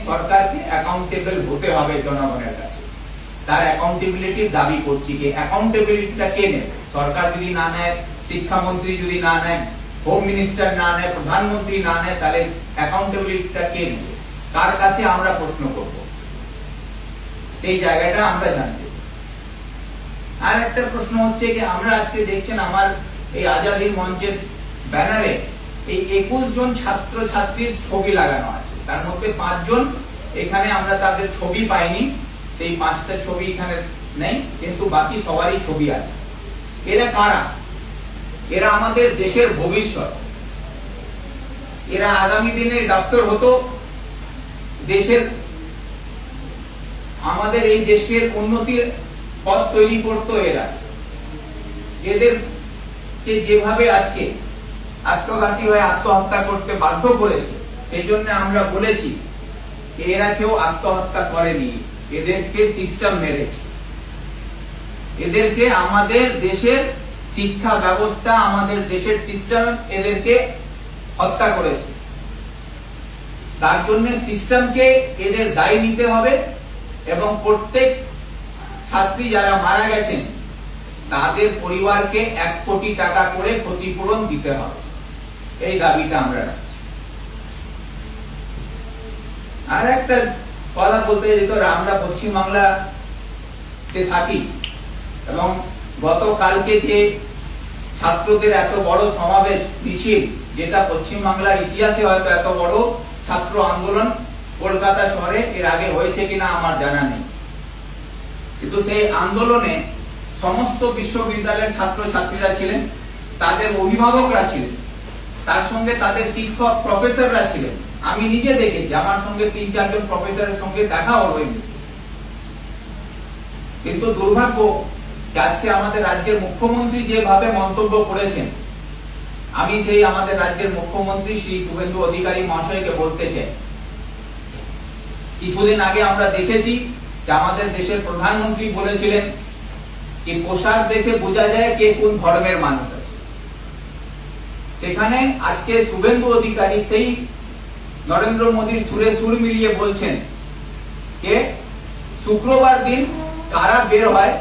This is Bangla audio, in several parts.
সরকারকে অ্যাকাউন্টেবল হতে হবে জনগণের কাছে। তার অ্যাকাউন্টেবিলিটির দাবি করছি। কি অ্যাকাউন্টেবিলিটিটা কে নেবে? সরকার যদি না নেয়, শিক্ষামন্ত্রী যদি না নেয়, হোম মিনিস্টার না নেয়, প্রধানমন্ত্রী না নেয়, তাহলে অ্যাকাউন্টেবিলিটিটা কে নেবে? কার কাছে আমরা প্রশ্ন করব? সেই জায়গাটা আমরা জানতে। আর একটা প্রশ্ন হচ্ছে যে আমরা আজকে দেখছেন আমার এই আজাদী মঞ্চের ব্যানারে এই 21 জন ছাত্র ছাত্রীর ছবি লাগানো আছে। তার মধ্যে 5 জন এখানে আমরা তাদের ছবি পাইনি, সেই 5টা ছবি এখানে নেই, কিন্তু বাকি সবারই ছবি আছে। এরা কারা? এরা আমাদের দেশের ভবিষ্যৎ। এরা আগামী দিনে ডক্টর হতো, দেশের আমাদের এই দেশের উন্নতির পথ তৈরি করতো এরা। এদেরকে যেভাবে আজকে আত্মঘাতী হয়ে আত্মহত্যা করতে বাধ্য করেছে, সেই জন্য আমরা বলেছি এরা কেউ আত্মহত্যা করেনি, এদেরকে সিস্টেম মেরেছে। এদেরকে আমাদের দেশের শিক্ষা ব্যবস্থা, আমাদের দেশের সিস্টেম এদেরকে হত্যা করেছে। তার জন্য সিস্টেমকে এদের দায়ী নিতে হবে এবং প্রত্যেক ছাত্রী যারা মারা গেছেন তাদের পরিবারকে 1 কোটি টাকা করে ক্ষতিপূরণ দিতে হবে। এই দাবিটা আমরা রাখছি। আর একটা কথা বলতে যেত, আমরা পশ্চিমবাংলাতে থাকি এবং গতকালকে যে ছাত্রদের এত বড় সমাবেশ মিছিল, যেটা পশ্চিমবাংলার ইতিহাসে হয়তো এত বড় ছাত্র আন্দোলন কলকাতা শহরে এর আগে হয়েছে কিনা আমার জানা নেই, কিন্তু সেই আন্দোলনে সমস্ত বিশ্ববিদ্যালয়ের ছাত্র ছাত্রীরা ছিলেন, তাদের অভিভাবকরা ছিলেন, তার সঙ্গে তাদের শিক্ষক প্রফেসররা ছিলেন। আমি নিজে দেখেছি, আমার সঙ্গে 3-4 জন প্রফেসরের সঙ্গে দেখা হলো। কিন্তু দুর্ভাগ্য আজকে আমাদের রাজ্যের মুখ্যমন্ত্রী যেভাবে মন্তব্য করেছেন, আমি সেই আমাদের রাজ্যের মুখ্যমন্ত্রী শ্রী শুভেন্দু অধিকারী মহাশয়কে বলতে চাই, কিছুদিন আগে আমরা দেখেছি যে আমাদের দেশের প্রধানমন্ত্রী বলেছিলেন যে পোশাক দেখে বোঝা যায় কে কোন ধর্মের মানুষ আছে। সেখানে আজকে শুভেন্দু অধিকারী সেই নরেন্দ্র মোদীর সুরে সুর মিলিয়ে বলছেন যে শুক্রবার দিন কারা বের হয়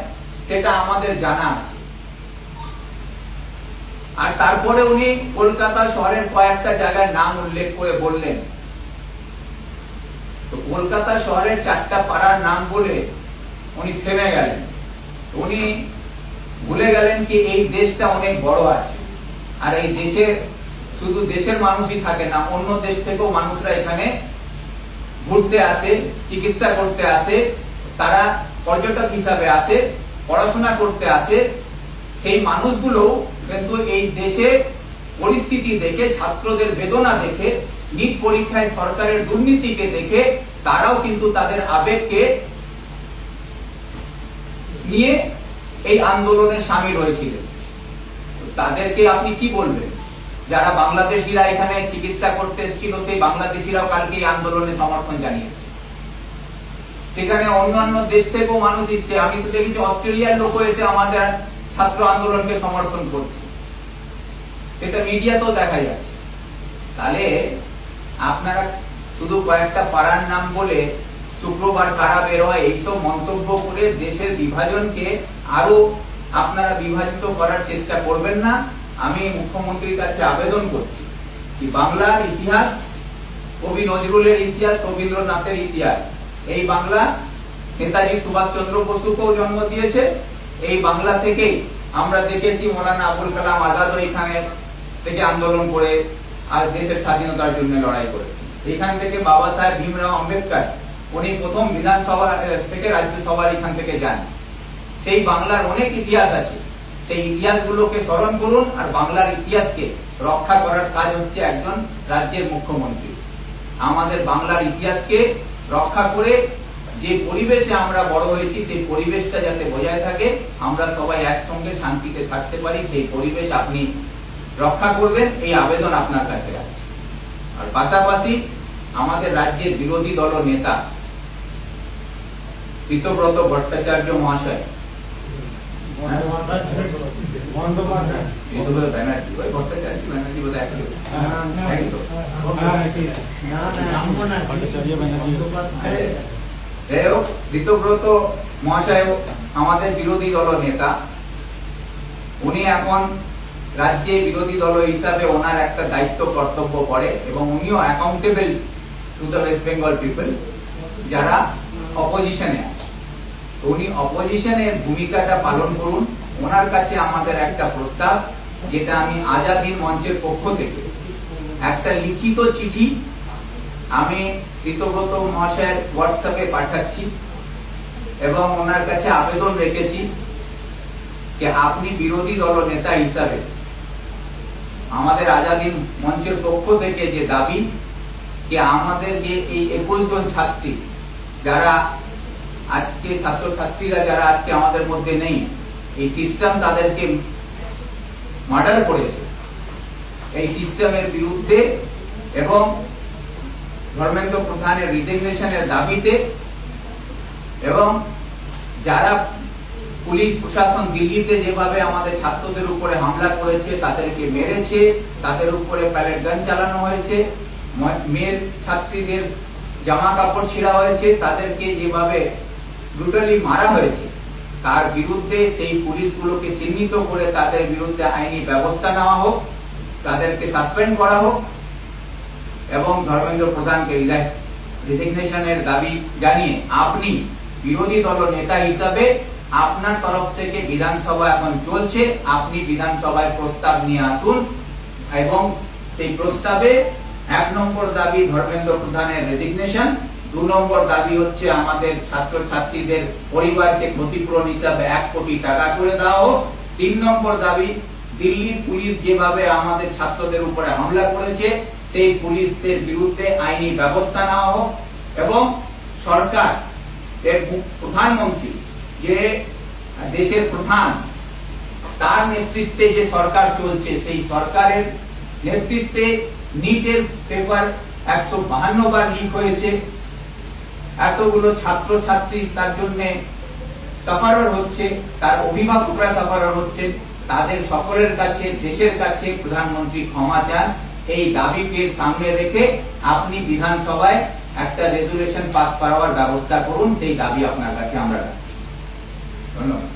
সেটা আমাদের জানা আছে। আর তারপরে উনি কলকাতা শহরের কয়েকটা জায়গার নাম উল্লেখ করে বললেন, তো কলকাতা শহরের 4টা পাড়ার নাম বলে উনি থেমে গেলেন। উনি ভুলে গেলেন কি এই দেশটা অনেক বড় আছে, আর এই দেশে শুধু দেশের মানুষই থাকে না, অন্য দেশ থেকেও মানুষরা এখানে ঘুরতে আসে, চিকিৎসা করতে আসে, তারা পর্যটক হিসাবে আসে, পড়াশোনা করতে আসে। সেই মানুষগুলো কিন্তু এই দেশে পরিস্থিতি দেখে, ছাত্রদের বেদনা দেখে, নিট পরীক্ষায় সরকারের দুর্নীতিকে দেখে তারাও কিন্তু তাদের আবেগকে নিয়ে এই আন্দোলনে সামিল হয়েছিলেন। তাদেরকে আপনি কি বলবেন? যারা বাংলাদেশিরা এখানে চিকিৎসা করতে এসেছিল, সেই বাংলাদেশিরাও কালকে এই আন্দোলনে সমর্থন জানিয়েছে। সেখানে অন্যান্য দেশ থেকেও মানুষ এসছে। আমি তো দেখেছি অস্ট্রেলিয়ার লোক এসে আমাদের ছাত্র আন্দোলনকে সমর্থন করছে, সেটা মিডিয়াতেও দেখা যাচ্ছে। তাহলে আপনারা শুধু কয়েকটা পাড়ার নাম বলে শুক্রবার কারা বের হয় এইসব মন্তব্য করে দেশের বিভাজনকে আরো আপনারা বিভাজিত করার চেষ্টা করবেন না। আমি মুখ্যমন্ত্রীর কাছে আবেদন করছি কি বাংলার ইতিহাস, কবি নজরুলের ইতিহাস, রবীন্দ্রনাথের ইতিহাস, এই বাংলা নেতাজি সুভাষচন্দ্র বসুকেও জন্ম দিয়েছে। এই বাংলা থেকেই আমরা দেখেছি মৌলানা আবুল কালাম আজাদও এখানে থেকে আন্দোলন করে আর দেশের স্বাধীনতার জন্য লড়াই করেছে। এখান থেকে বাবা সাহেব ভীমরাও আম্বেদকর উনি প্রথম বিধানসভা থেকে রাজ্যসভার এখান থেকে যান। সেই বাংলার অনেক ইতিহাস আছে, সেই ইতিহাসগুলোকে স্মরণ করুন। আর বাংলার ইতিহাসকে রক্ষা করার কাজ হচ্ছে একজন রাজ্যের মুখ্যমন্ত্রী। আমাদের বাংলার ইতিহাসকে রক্ষা করে যে পরিবেশে আমরা বড় হয়েছি, সেই পরিবেশটা যাতে বজায় থাকে, আমরা সবাই একসঙ্গে শান্তিতে থাকতে পারি, সেই পরিবেশ আপনি রক্ষা করবেন, এই আবেদন আপনার কাছে রাখছি। আর পাশাপাশি আমাদের রাজ্যের বিরোধী দল নেতা পীতব্রত ভট্টাচার্য মহাশয় এই তো ব্যানার্জি ওই ভট্টাচার্য ব্যানার্জি বোধহয় একই একই তো। যাই হোক, ঋতব্রত মহাশয় আমাদের বিরোধী দল নেতা, উনি এখন রাজ্যে বিরোধী দল হিসাবে ওনার একটা দায়িত্ব কর্তব্য পড়ে এবং উনিও accountable to the West Bengal people যারা অপোজিশনে আছে। উনি অপোজিশনের ভূমিকাটা পালন করুন। ওনার কাছে আমাদের একটা প্রস্তাব, যেটা আমি আজাদী মঞ্চের পক্ষ থেকে একটা লিখিত চিঠি আমি ঋতব্রত মহাশয়ের হোয়াটসঅ্যাপে পাঠাচ্ছি এবং ওনার কাছে আবেদন রেখেছি যে আপনি বিরোধী দল নেতা হিসাবে আমাদের আজাদী মঞ্চের পক্ষ থেকে যে দাবি, যে আমাদের যে এই 21 জন ছাত্রী যারা আজকে ছাত্রছাত্রীরা যারা আজকে আমাদের মধ্যে নেই, এই সিস্টেম তাদেরকে মার্ডার করেছে, এই সিস্টেমের বিরুদ্ধে এবং ধর্মেন্দ্র প্রধানের রিজিগনেশনের দাবিতে, এবং যারা পুলিশ প্রশাসন দিল্লিতে যেভাবে আমাদের ছাত্রদের উপরে হামলা করেছে, তাদেরকে মেরেছে, তাদের উপরে প্যালেট গান চালানো হয়েছে, মেয়ের ছাত্রীদের জামা কাপড় ছিঁড়া হয়েছে, তাদেরকে যেভাবে ব্রুটালি মারা হয়েছে, তার বিরুদ্ধে সেই পুলিশগুলোকে চিহ্নিত করে তাদের বিরুদ্ধে আইনি ব্যবস্থা নেওয়া হোক, তাদেরকে সাসপেন্ড করা হোক এবং ধর্মেন্দ্র প্রধানকে রিজিগনেশনের দাবি জানিয়ে আপনি বিরোধী দল নেতা হিসাবে আপনার তরফ থেকে বিধানসভা এখন চলছে, আপনি বিধানসভায় প্রস্তাব নিয়ে আসুন এবং সেই প্রস্তাবে 1 নম্বর দাবি ধর্মেন্দ্র প্রধানের রেজিগনেশন, 2 নম্বর দাবি হচ্ছে আমাদের ছাত্রছাত্রীদের পরিবারকে ক্ষতিপূরণ হিসাবে 1 কোটি টাকা করে দেওয়া হোক, 3 নম্বর দাবি দিল্লির পুলিশ যেভাবে আমাদের ছাত্রদের উপরে হামলা করেছে সেই পুলিশদের বিরুদ্ধে আইনি ব্যবস্থা নেওয়া হোক এবং সরকার প্রধানমন্ত্রী যে দেশের প্রধান, তার নেতৃত্বে যে সরকার চলছে, সেই সরকারের নেতৃত্বে নিটের পেপার 152 বার লিক হয়েছে, এতগুলো ছাত্রছাত্রী তার জন্য সাফারার হচ্ছে, তার অভিভাবকরা সাফারার হচ্ছে, তাদের সকলের কাছে দেশের কাছে প্রধানমন্ত্রী ক্ষমা চান। এই দাবিকে সামনে রেখে আপনি বিধানসভায় একটা রেজুলেশন পাস করার ব্যবস্থা করুন, সেই দাবি আপনার কাছে আমরা রাখছি। ধন্যবাদ।